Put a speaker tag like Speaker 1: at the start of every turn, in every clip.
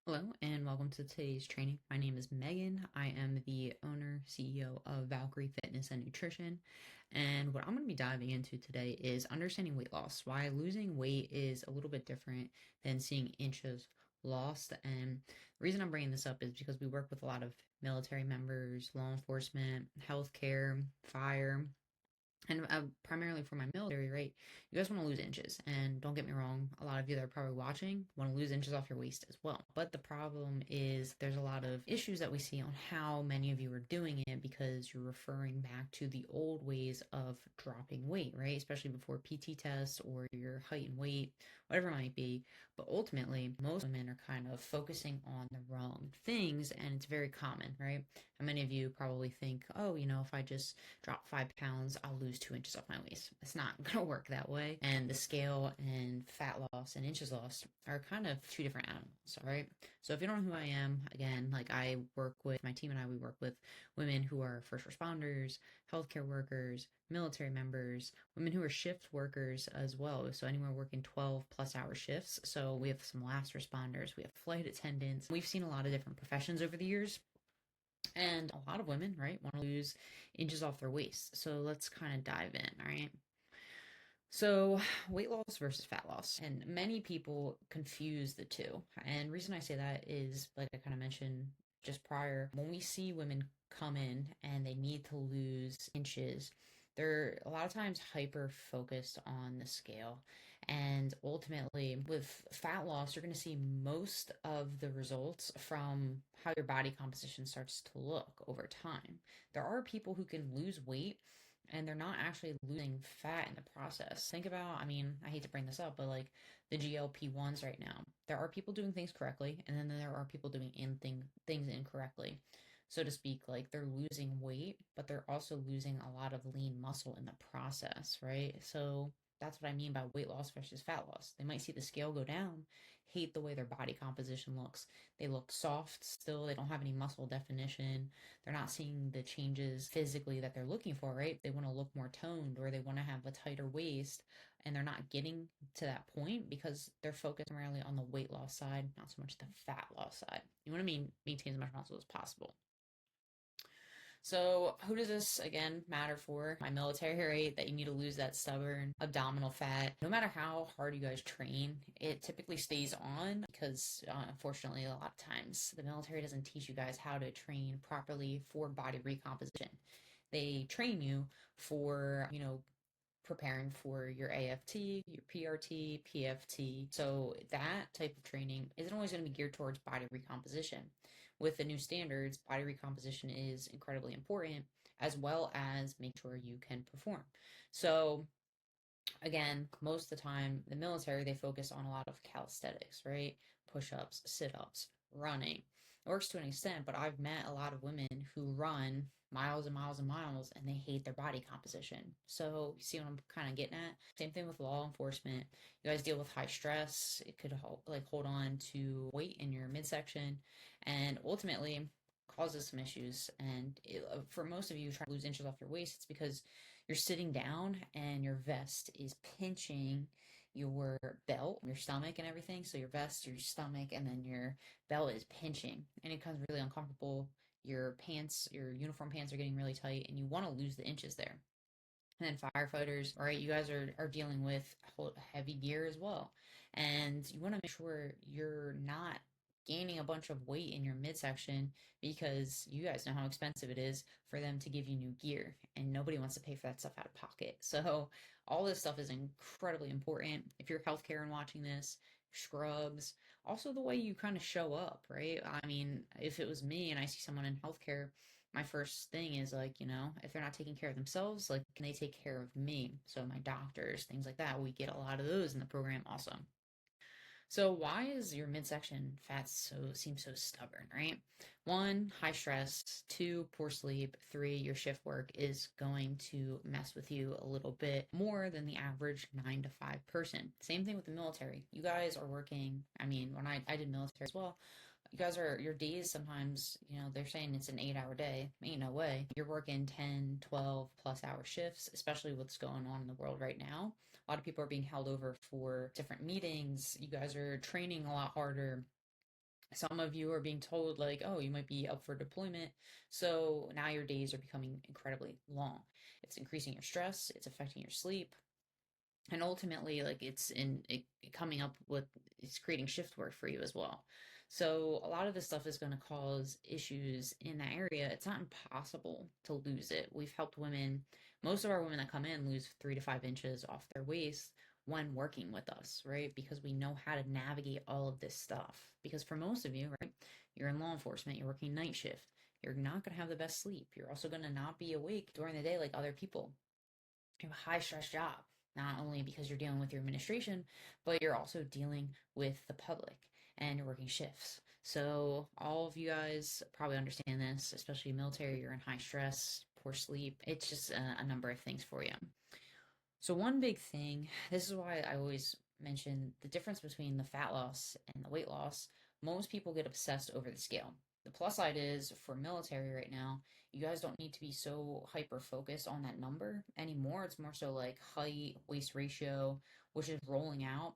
Speaker 1: Hello and welcome to today's training. My name is Megan. I am the owner, CEO of Valkyrie Fitness and Nutrition. And what I'm going to be diving into today is understanding weight loss, why losing weight is a little bit different than seeing inches lost. And the reason I'm bringing this up is because we work with a lot of military members, law enforcement, healthcare, fire, and primarily for my military, right? You guys want to lose inches. And don't get me wrong, a lot of you that are probably watching want to lose inches off your waist as well. But the problem is there's a lot of issues that we see on how many of you are doing it because you're referring back to the old ways of dropping weight, right? Especially before PT tests or your height and weight, whatever it might be. But ultimately, most women are kind of focusing on the wrong things, and it's very common, right? How many of you probably think, oh, if I just drop 5 pounds, I'll lose 2 inches off my waist. It's not going to work that way. And the scale and fat loss and inches lost are kind of two different animals, all right? So if you don't know who I am, again, like I work with my team and I, we work with women who are first responders, healthcare workers, military members, women who are shift workers as well. So anywhere working 12+ hour shifts. So we have some last responders, we have flight attendants. We've seen a lot of different professions over the years. And a lot of women, right, want to lose inches off their waist. So let's kind of dive in, all right? So, weight loss versus fat loss. And many people confuse the two. And reason I say that is, like I kind of mentioned just prior, when we see women come in and they need to lose inches, they're a lot of times hyper focused on the scale. And ultimately, with fat loss, you're going to see most of the results from how your body composition starts to look over time. There are people who can lose weight and they're not actually losing fat in the process. Think about, I mean, I hate to bring this up, but like the GLP-1s right now. There are people doing things correctly, and then there are people doing things incorrectly. So to speak, like they're losing weight, but they're also losing a lot of lean muscle in the process, right? So that's what I mean by weight loss versus fat loss. They might see the scale go down, hate the way their body composition looks. They look soft still, they don't have any muscle definition, they're not seeing the changes physically that they're looking for, right? They want to look more toned or they want to have a tighter waist, and they're not getting to that point because they're focused primarily on the weight loss side, not so much the fat loss side. You want to maintain as much muscle as possible. So, who does this again matter for? My military, right? That you need to lose that stubborn abdominal fat. No matter how hard you guys train, it typically stays on because, unfortunately, a lot of times the military doesn't teach you guys how to train properly for body recomposition. They train you for, preparing for your AFT, your PRT, PFT. So that type of training isn't always going to be geared towards body recomposition. With the new standards, body recomposition is incredibly important, as well as make sure you can perform. So again, most of the time, the military, they focus on a lot of calisthenics, right? Push ups, sit ups, running. It works to an extent, but I've met a lot of women who run miles and miles and miles and they hate their body composition. So, you see what I'm kind of getting at? Same thing with law enforcement. You guys deal with high stress. It could hold on to weight in your midsection and ultimately causes some issues. And for most of you trying to lose inches off your waist, it's because you're sitting down and your vest is pinching your belt, your stomach, and everything. So your vest, your stomach, and then your belt is pinching, and it becomes really uncomfortable. Your pants, your uniform pants are getting really tight, and you want to lose the inches there. And then firefighters, right? You guys are dealing with heavy gear as well, and you want to make sure you're not gaining a bunch of weight in your midsection because you guys know how expensive it is for them to give you new gear, and nobody wants to pay for that stuff out of pocket. So all this stuff is incredibly important. If you're healthcare and watching this, scrubs, also the way you kind of show up, right? I mean, if it was me and I see someone in healthcare, my first thing is like, if they're not taking care of themselves, like, can they take care of me? So my doctors, things like that, we get a lot of those in the program also. So why is your midsection fat seem so stubborn, right? One, high stress. Two, poor sleep. Three, your shift work is going to mess with you a little bit more than the average 9 to 5 person. Same thing with the military. You guys are working. I mean, when I did military as well, you guys are, your days sometimes, they're saying it's an 8 hour day. Ain't no way. You're working 10, 12+ hour shifts, especially what's going on in the world right now. A lot of people are being held over for different meetings. You guys are training a lot harder. Some of you are being told, like, oh, you might be up for deployment. So now your days are becoming incredibly long. It's increasing your stress, it's affecting your sleep. And ultimately, like, coming up with, it's creating shift work for you as well. So a lot of this stuff is going to cause issues in that area. It's not impossible to lose it. We've helped women, most of our women that come in lose 3 to 5 inches off their waist when working with us, right? Because we know how to navigate all of this stuff. Because for most of you, right, you're in law enforcement, you're working night shift, you're not going to have the best sleep. You're also going to not be awake during the day like other people. You have a high stress job, not only because you're dealing with your administration, but you're also dealing with the public and you're working shifts. So all of you guys probably understand this, especially military, you're in high stress, poor sleep. It's just a number of things for you. So one big thing, this is why I always mention the difference between the fat loss and the weight loss. Most people get obsessed over the scale. The plus side is for military right now, you guys don't need to be so hyper focused on that number anymore. It's more so like height, waist ratio, which is rolling out.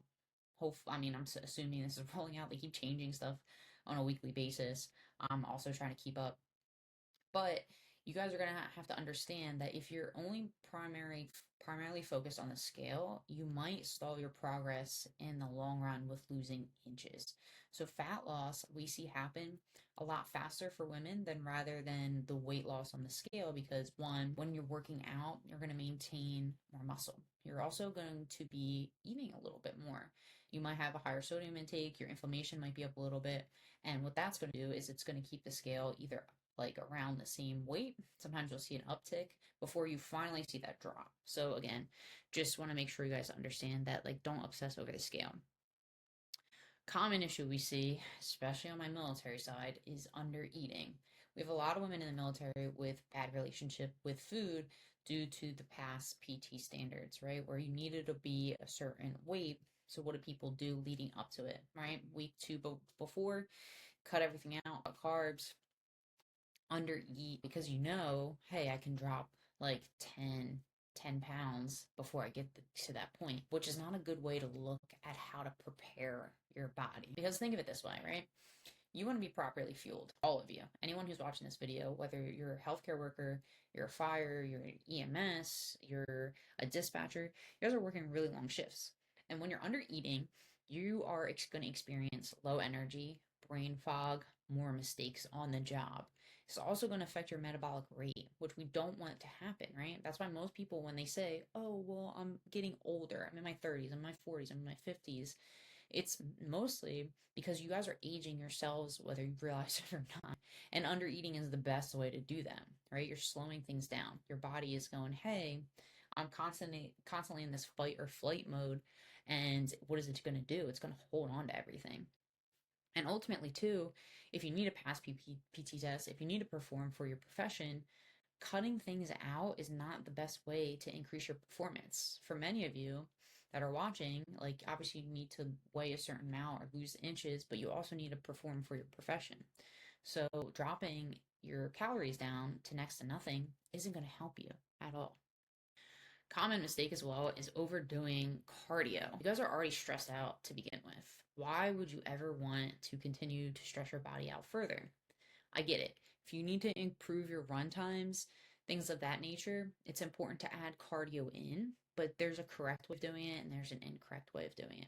Speaker 1: I mean, I'm assuming this is rolling out. They keep changing stuff on a weekly basis. I'm also trying to keep up, but you guys are going to have to understand that if you're only primarily focused on the scale, you might stall your progress in the long run with losing inches. So fat loss we see happen a lot faster for women than rather than the weight loss on the scale, because one, when you're working out, you're going to maintain more muscle. You're also going to be eating a little bit more. You might have a higher sodium intake, your inflammation might be up a little bit, and what that's going to do is it's going to keep the scale either like around the same weight. Sometimes you'll see an uptick before you finally see that drop. So again, just want to make sure you guys understand that, like, don't obsess over the scale. Common issue we see, especially on my military side, is under eating. We have a lot of women in the military with bad relationship with food due to the past PT standards, right? Where you needed to be a certain weight. So what do people do leading up to it, right? Week two before, cut everything out, carbs, under eat, because hey, I can drop like 10 pounds before I get to that point, which is not a good way to look at how to prepare your body. Because think of it this way, right? You want to be properly fueled, all of you. Anyone who's watching this video, whether you're a healthcare worker, you're a fire, you're an EMS, you're a dispatcher, you guys are working really long shifts. And when you're under eating, you are going to experience low energy, brain fog, more mistakes on the job. It's also going to affect your metabolic rate, which we don't want to happen, right? That's why most people, when they say, oh, well, I'm getting older, I'm in my 30s, I'm in my 40s, I'm in my 50s, it's mostly because you guys are aging yourselves, whether you realize it or not. And under eating is the best way to do that, right? You're slowing things down. Your body is going, hey, I'm constantly in this fight or flight mode. And what is it going to do? It's going to hold on to everything. And ultimately, too, if you need to pass PT test, if you need to perform for your profession, cutting things out is not the best way to increase your performance. For many of you that are watching, like, obviously you need to weigh a certain amount or lose inches, but you also need to perform for your profession. So dropping your calories down to next to nothing isn't going to help you at all. Common mistake as well is overdoing cardio. You guys are already stressed out to begin with. Why would you ever want to continue to stress your body out further? I get it. If you need to improve your run times, things of that nature, it's important to add cardio in, but there's a correct way of doing it and there's an incorrect way of doing it.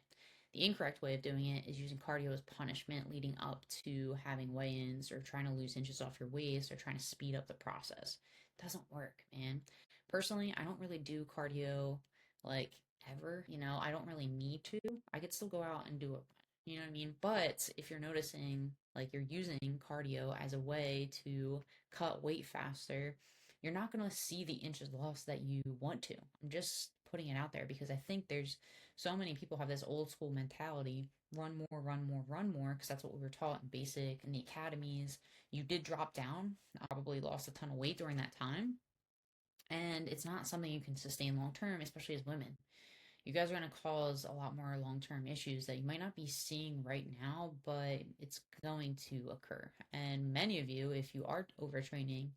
Speaker 1: The incorrect way of doing it is using cardio as punishment leading up to having weigh-ins or trying to lose inches off your waist or trying to speed up the process. It doesn't work, man. Personally, I don't really do cardio like ever. I don't really need to. I could still go out and do it. You know what I mean? But if you're noticing, like, you're using cardio as a way to cut weight faster, you're not going to see the inches lost that you want to. I'm just putting it out there because I think there's so many people have this old school mentality, run more, run more, run more, because that's what we were taught in basic and the academies. You did drop down, probably lost a ton of weight during that time. And it's not something you can sustain long term, especially as women. You guys are going to cause a lot more long term issues that you might not be seeing right now, but it's going to occur. And many of you, if you are overtraining,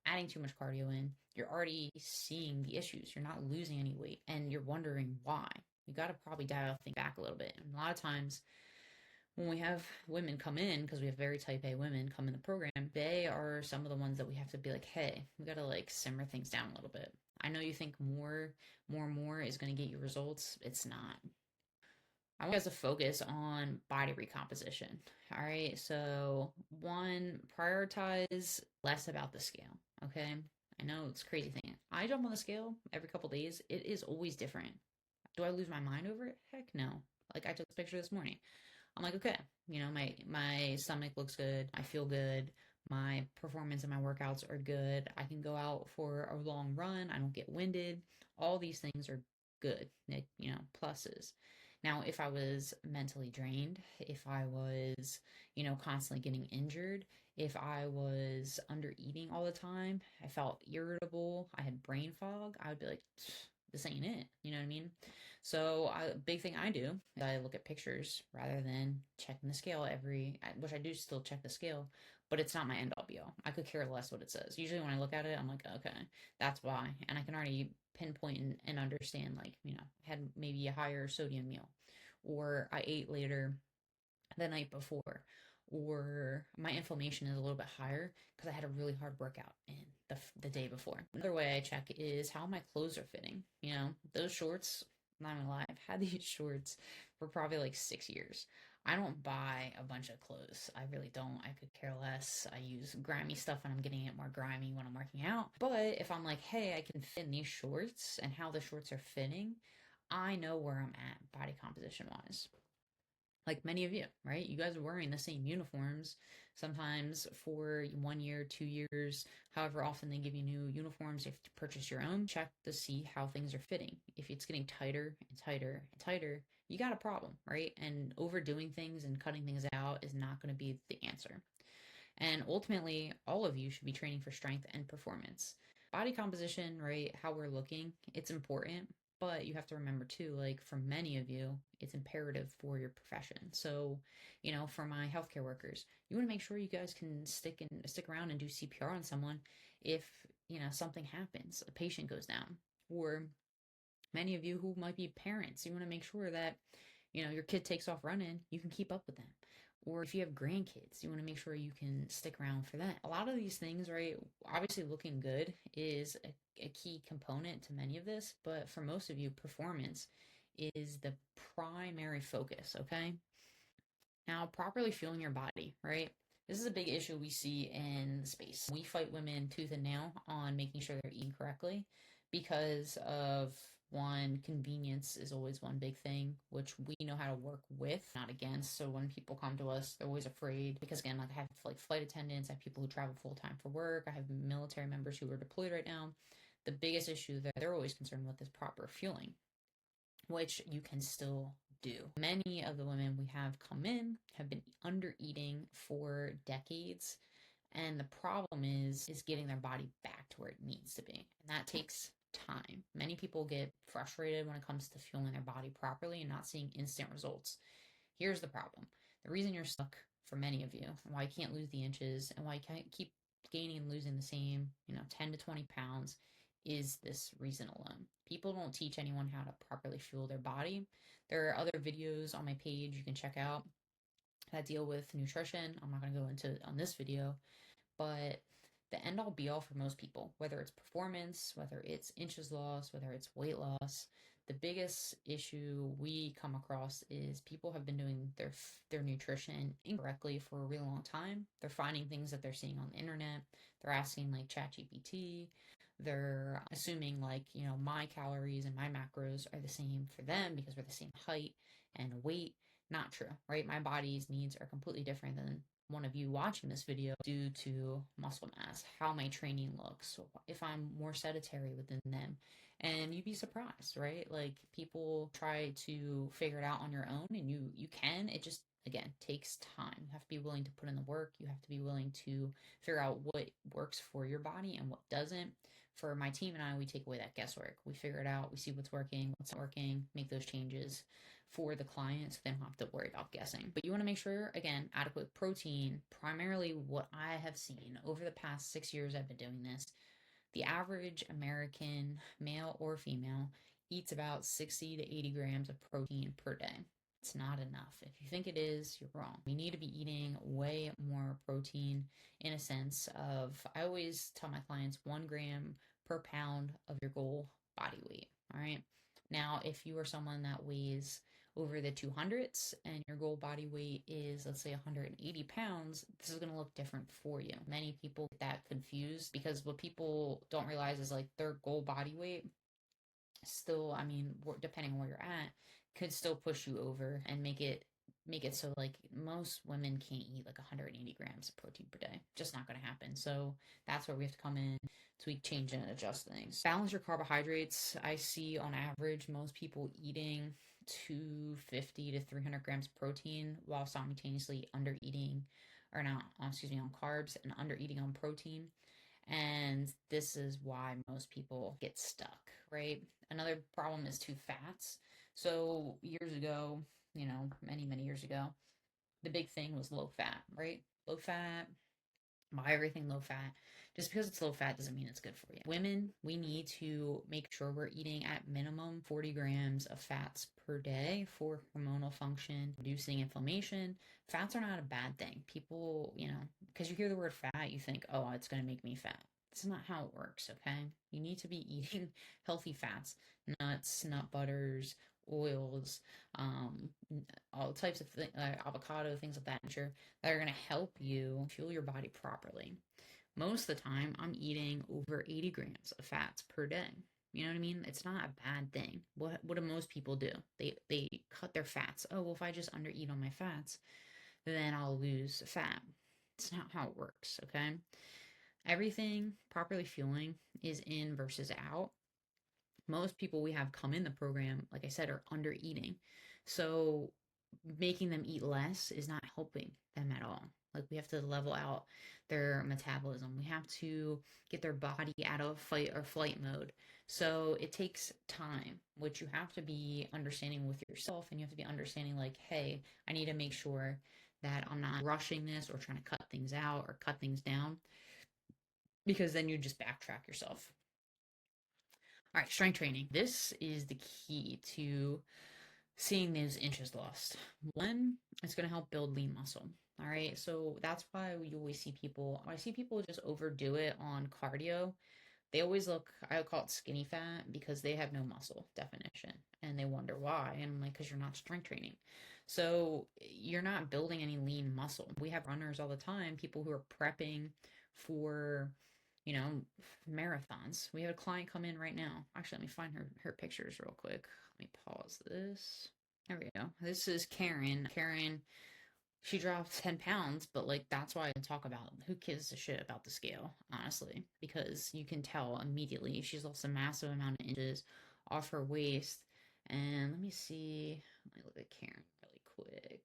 Speaker 1: adding too much cardio in, you're already seeing the issues. You're not losing any weight and you're wondering why. You got to probably dial things back a little bit. And a lot of times, when we have women come in, because we have very type A women come in the program, they are some of the ones that we have to be like, hey, we got to like simmer things down a little bit. I know you think more is going to get you results. It's not. I want you guys to focus on body recomposition. All right. So, one, prioritize less about the scale. Okay. I know it's a crazy thing. I jump on the scale every couple days. It is always different. Do I lose my mind over it? Heck no. Like I took a picture this morning. I'm like, okay, my stomach looks good. I feel good. My performance and my workouts are good. I can go out for a long run. I don't get winded. All these things are good, pluses. Now, if I was mentally drained, if I was, constantly getting injured, if I was under eating all the time, I felt irritable, I had brain fog, I would be like, this ain't it. You know what I mean? So, a big thing I do is I look at pictures rather than checking the scale which I do still check the scale, but it's not my end all be all. I could care less what it says. Usually when I look at it, I'm like, okay, that's why. And I can already pinpoint and understand, like, had maybe a higher sodium meal, or I ate later the night before, or my inflammation is a little bit higher because I had a really hard workout in the day before. Another way I check is how my clothes are fitting. Those shorts, I'm not gonna lie, I've had these shorts for probably like 6 years. I don't buy a bunch of clothes. I really don't. I could care less. I use grimy stuff and I'm getting it more grimy when I'm working out. But if I'm like, hey, I can fit in these shorts and how the shorts are fitting, I know where I'm at body composition wise, like many of you, right? You guys are wearing the same uniforms sometimes for 1 year, 2 years, however often they give you new uniforms. You have to purchase your own. Check to see how things are fitting. If it's getting tighter and tighter and tighter, you got a problem, right? And overdoing things and cutting things out is not going to be the answer. And ultimately, all of you should be training for strength and performance. Body composition, right? How we're looking, it's important, but you have to remember too, like for many of you, it's imperative for your profession. So, for my healthcare workers, you want to make sure you guys can stick around and do CPR on someone if, something happens, a patient goes down. Or many of you who might be parents, you want to make sure that, your kid takes off running, you can keep up with them. Or if you have grandkids, you want to make sure you can stick around for that. A lot of these things, right? Obviously, looking good is a key component to many of this, but for most of you, performance is the primary focus, okay? Now, properly fueling your body, right? This is a big issue we see in the space. We fight women tooth and nail on making sure they're eating correctly because of one, convenience is always one big thing, which we know how to work with, not against. So when people come to us, they're always afraid because again, like I have like flight attendants, I have people who travel full time for work, I have military members who are deployed right now. The biggest issue that they're always concerned with is proper fueling, which you can still do. Many of the women we have come in have been under eating for decades. And the problem is getting their body back to where it needs to be. And that takes time. Many people get frustrated when it comes to fueling their body properly and not seeing instant results. Here's the problem. The reason you're stuck for many of you, and why you can't lose the inches, and why you can't keep gaining and losing the same, 10 to 20 pounds, is this reason alone. People don't teach anyone how to properly fuel their body. There are other videos on my page you can check out that deal with nutrition. I'm not going to go into it on this video, but the end all be all for most people, whether it's performance, whether it's inches lost, whether it's weight loss, the biggest issue we come across is people have been doing their nutrition incorrectly for a really long time. They're finding things that they're seeing on the internet. They're asking like ChatGPT. They're assuming like, my calories and my macros are the same for them because we're the same height and weight. Not true, right? My body's needs are completely different than one of you watching this video due to muscle mass, how my training looks, if I'm more sedentary within them. And you'd be surprised, right? Like people try to figure it out on your own and you can. It just again takes time. You have to be willing to put in the work. You have to be willing to figure out what works for your body and what doesn't. For my team and I, we take away that guesswork. We figure it out. We see what's working, what's not working, make those changes for the client so they don't have to worry about guessing. But you want to make sure, again, adequate protein, primarily what I have seen over the past 6 years I've been doing this, the average American, male or female, eats about 60 to 80 grams of protein per day. It's not enough. If you think it is, you're wrong. You need to be eating way more protein in a sense of, I always tell my clients 1 gram per pound of your goal body weight. All right. Now, if you are someone that weighs over the 200s and your goal body weight is, let's say, 180 pounds, this is going to look different for you. Many people get that confused because what people don't realize is like their goal body weight still, I mean, depending on where you're at, could still push you over and make it so like most women can't eat like 180 grams of protein per day. Just not going to happen. So that's where we have to come in, tweak, change, and adjust things. Balance your carbohydrates. I see on average most people eating 250 to 300 grams of protein while simultaneously under eating, or not, excuse me, on carbs and under eating on protein. And this is why most people get stuck, right? Another problem is too fats. So years ago, many, many years ago, the big thing was low fat, right? Low fat, buy everything low fat. Just because it's low fat doesn't mean it's good for you. Women, we need to make sure we're eating at minimum 40 grams of fats per day for hormonal function, reducing inflammation. Fats are not a bad thing. People, because you hear the word fat, you think, oh, it's going to make me fat. That's not how it works, okay? You need to be eating healthy fats, nuts, nut butters, oils, all types of things, avocado, things of that nature that are going to help you fuel your body properly. Most of the time, I'm eating over 80 grams of fats per day. You know what I mean? It's not a bad thing. What do most people do? They cut their fats. Oh, well, if I just under eat on my fats, then I'll lose fat. It's not how it works, okay? Everything properly fueling is in versus out. Most people we have come in the program, like I said, are under eating. So making them eat less is not helping them at all. Like we have to level out their metabolism. We have to get their body out of fight or flight mode. So it takes time, which you have to be understanding with yourself, and you have to be understanding like, hey, I need to make sure that I'm not rushing this or trying to cut things out or cut things down, because then you just backtrack yourself. All right, strength training. This is the key to seeing those inches lost. One, it's going to help build lean muscle. All right, so that's why I see people just overdo it on cardio. They always look, I call it skinny fat, because they have no muscle definition and they wonder why. And I'm like, because you're not strength training. So you're not building any lean muscle. We have runners all the time, people who are prepping for, marathons. We have a client come in right now. Actually, let me find her pictures real quick. Let me pause this. There we go. This is Karen. Karen, she dropped 10 pounds, but like that's why I talk about who gives a shit about the scale, honestly, because you can tell immediately she's lost a massive amount of inches off her waist. And let me see. Let me look at Karen really quick.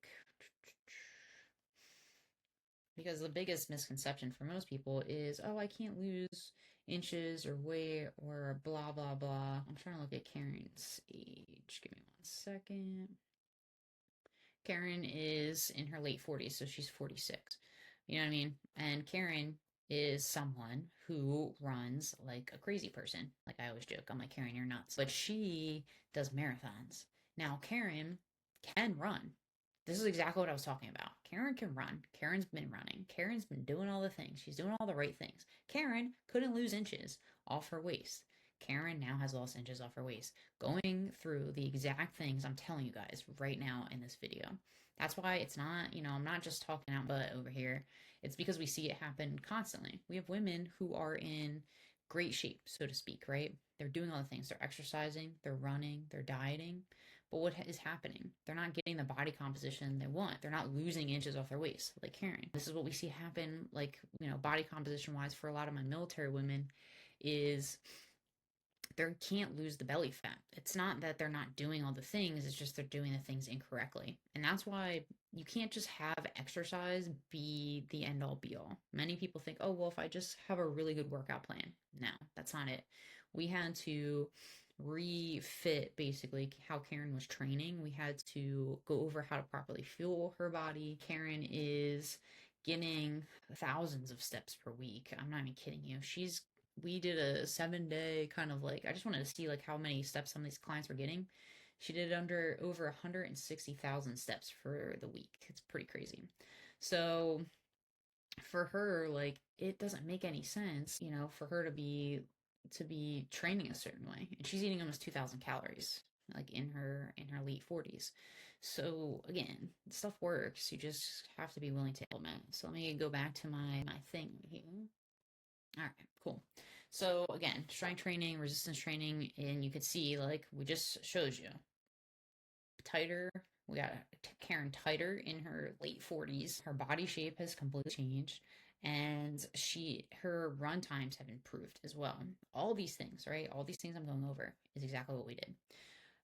Speaker 1: Because the biggest misconception for most people is, oh, I can't lose inches or weight or blah, blah, blah. I'm trying to look at Karen's age. Give me 1 second. Karen is in her late 40s, so she's 46. You know what I mean? And Karen is someone who runs like a crazy person. Like I always joke, I'm like, Karen, you're nuts. But she does marathons. Now, Karen can run. This is exactly what I was talking about. Karen can run. Karen's been running. Karen's been doing all the things. She's doing all the right things. Karen couldn't lose inches off her waist. Karen now has lost inches off her waist, going through the exact things I'm telling you guys right now in this video. That's why it's not, I'm not just talking out butt over here. It's because we see it happen constantly. We have women who are in great shape, so to speak, right? They're doing all the things. They're exercising, they're running, they're dieting. But what is happening? They're not getting the body composition they want. They're not losing inches off their waist like Karen. This is what we see happen, like, body composition wise for a lot of my military women is they can't lose the belly fat. It's not that they're not doing all the things, it's just they're doing the things incorrectly. And that's why you can't just have exercise be the end all be all. Many people think, oh, well, if I just have a really good workout plan. No, that's not it. We had to refit basically how Karen was training. We had to go over how to properly fuel her body. Karen is getting thousands of steps per week. I'm not even kidding you. We did a 7-day kind of like, I just wanted to see like how many steps some of these clients were getting. She did under over 160,000 steps for the week. It's pretty crazy. So for her, like, it doesn't make any sense, for her to be training a certain way. And she's eating almost 2,000 calories, like in her late 40s. So again, stuff works. You just have to be willing to implement. So let me go back to my thing here. All right, cool. So again, strength training, resistance training, and you could see, like we just showed you, tighter. We got Karen tighter in her late 40s. Her body shape has completely changed, and her run times have improved as well. All these things, right? All these things I'm going over is exactly what we did.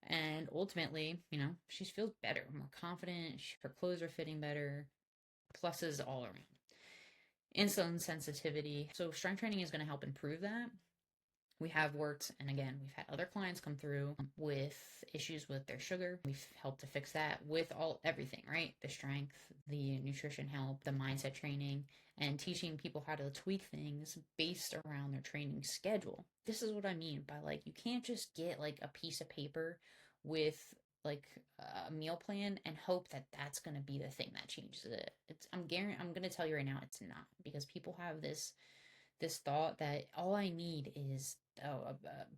Speaker 1: And ultimately, she feels better, more confident. Her clothes are fitting better. Pluses all around. Insulin sensitivity. So strength training is going to help improve that. We have worked, and again, we've had other clients come through with issues with their sugar. We've helped to fix that with everything, right? The strength, the nutrition help, the mindset training, and teaching people how to tweak things based around their training schedule. This is what I mean by, like, you can't just get like a piece of paper with like a meal plan and hope that that's going to be the thing that changes it. I'm going to tell you right now, it's not, because people have this thought that all I need is a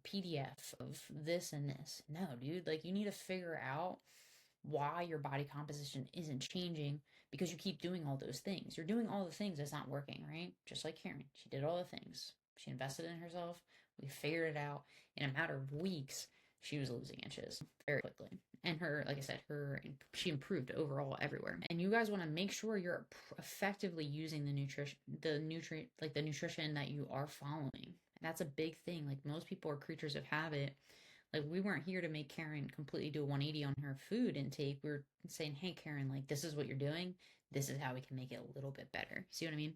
Speaker 1: PDF of this and this. No, dude, like, you need to figure out why your body composition isn't changing, because you keep doing all those things. You're doing all the things that's not working, right? Just like Karen. She did all the things. She invested in herself. We figured it out. In a matter of weeks, she was losing inches very quickly. And like I said, she improved overall everywhere. And you guys want to make sure you're effectively using the nutrition that you are following. And that's a big thing. Like, most people are creatures of habit. Like, we weren't here to make Karen completely do a 180 on her food intake. We are saying, hey, Karen, like, this is what you're doing. This is how we can make it a little bit better. See what I mean?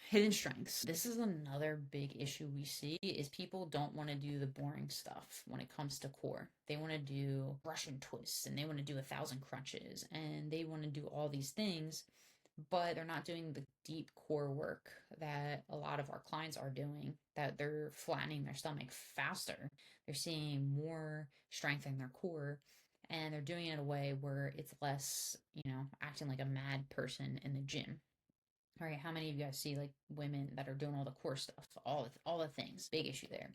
Speaker 1: Hidden strengths. This is another big issue we see, is people don't want to do the boring stuff when it comes to core. They want to do Russian twists, and they want to do 1,000 crunches, and they want to do all these things, but they're not doing the deep core work that a lot of our clients are doing, that they're flattening their stomach faster. They're seeing more strength in their core, and they're doing it in a way where it's less, acting like a mad person in the gym. All right, how many of you guys see, like, women that are doing all the core stuff, all the things? Big issue there.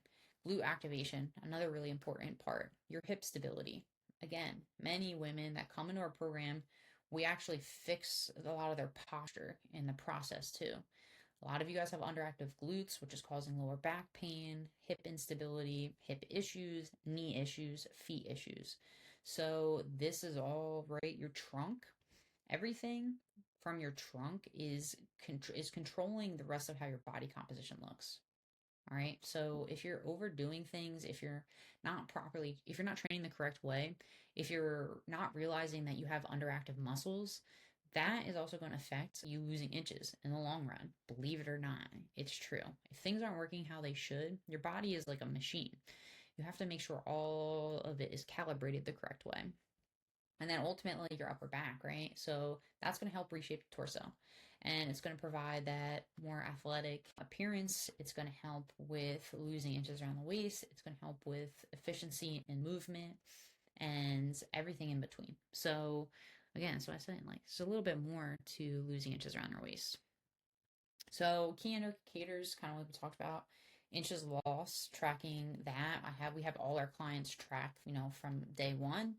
Speaker 1: Glute activation, another really important part. Your hip stability. Again, many women that come into our program, we actually fix a lot of their posture in the process too. A lot of you guys have underactive glutes, which is causing lower back pain, hip instability, hip issues, knee issues, feet issues. So this is all right. Your trunk, everything from your trunk is controlling the rest of how your body composition looks. All right. So if you're overdoing things, if you're not training the correct way, if you're not realizing that you have underactive muscles, that is also going to affect you losing inches in the long run. Believe it or not, it's true. If things aren't working how they should, your body is like a machine. You have to make sure all of it is calibrated the correct way. And then ultimately your upper back, right? So that's going to help reshape your torso, and it's going to provide that more athletic appearance. It's going to help with losing inches around the waist. It's going to help with efficiency in movement and everything in between. So again, so I said, like, it's a little bit more to losing inches around your waist. So key indicators, kind of like we talked about, inches lost, tracking that. We have all our clients track, from day one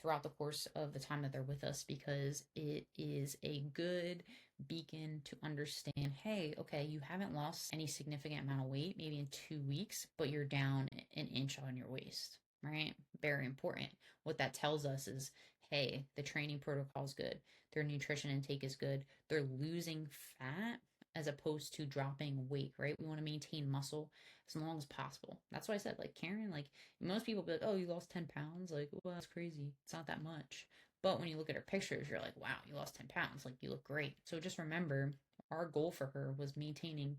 Speaker 1: throughout the course of the time that they're with us, because it is a good beacon to understand, hey, okay, you haven't lost any significant amount of weight, maybe in 2 weeks, but you're down an inch on your waist, right? Very important. What that tells us is, hey, the training protocol is good. Their nutrition intake is good. They're losing fat as opposed to dropping weight, right? We want to maintain muscle as long as possible. That's why I said, like, Karen, like, most people be like, oh, you lost 10 pounds. Like, well, that's crazy. It's not that much. But when you look at her pictures, you're like, wow, you lost 10 pounds. Like, you look great. So just remember, our goal for her was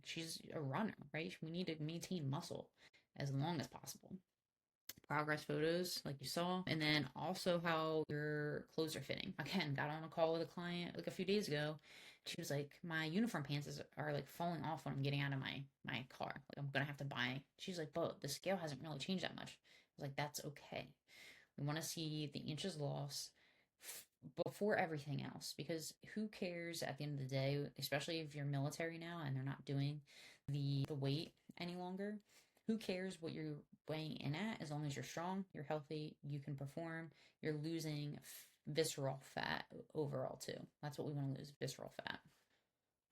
Speaker 1: she's a runner, right? We need to maintain muscle as long as possible. Progress photos, like you saw, and then also how your clothes are fitting. Again, got on a call with a client like a few days ago. She was like, my uniform pants are like falling off when I'm getting out of my car. Like, I'm gonna have to buy. She's like, but the scale hasn't really changed that much. Like, that's okay. We want to see the inches lost before everything else, because who cares at the end of the day, especially if you're military now and they're not doing the weight any longer. Who cares what you're weighing in at, as long as you're strong, you're healthy, you can perform, you're losing visceral fat overall too. That's what we want to lose, visceral fat.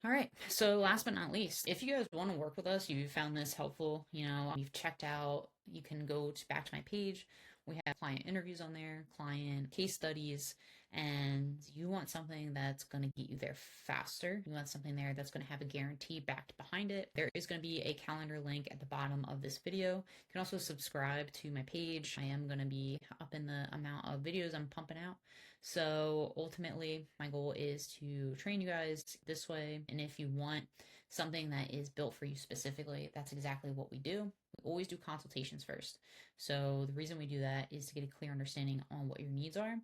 Speaker 1: All right. So last but not least, if you guys want to work with us, you found this helpful, you've checked out, you can go back to my page. We have client interviews on there, client case studies, and you want something that's going to get you there faster. You want something there that's going to have a guarantee backed behind it. There is going to be a calendar link at the bottom of this video. You can also subscribe to my page. I am going to be up in the amount of videos I'm pumping out. So ultimately, my goal is to train you guys this way. And if you want something that is built for you specifically, that's exactly what we do. We always do consultations first. So the reason we do that is to get a clear understanding on what your needs are.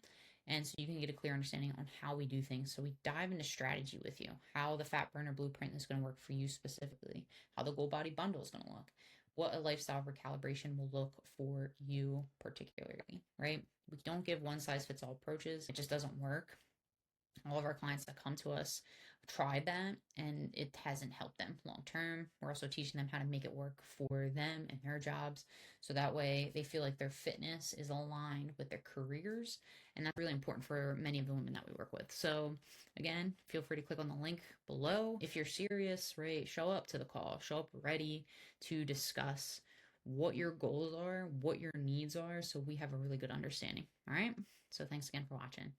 Speaker 1: And so you can get a clear understanding on how we do things. So we dive into strategy with you, how the fat burner blueprint is going to work for you specifically, how the goal body bundle is going to look, what a lifestyle recalibration will look for you particularly, right? We don't give one size fits all approaches. It just doesn't work. All of our clients that come to us tried that and it hasn't helped them long term. We're also teaching them how to make it work for them and their jobs. So that way they feel like their fitness is aligned with their careers. And that's really important for many of the women that we work with. So again, feel free to click on the link below. If you're serious, right, show up to the call, show up ready to discuss what your goals are, what your needs are, so we have a really good understanding. All right. So thanks again for watching.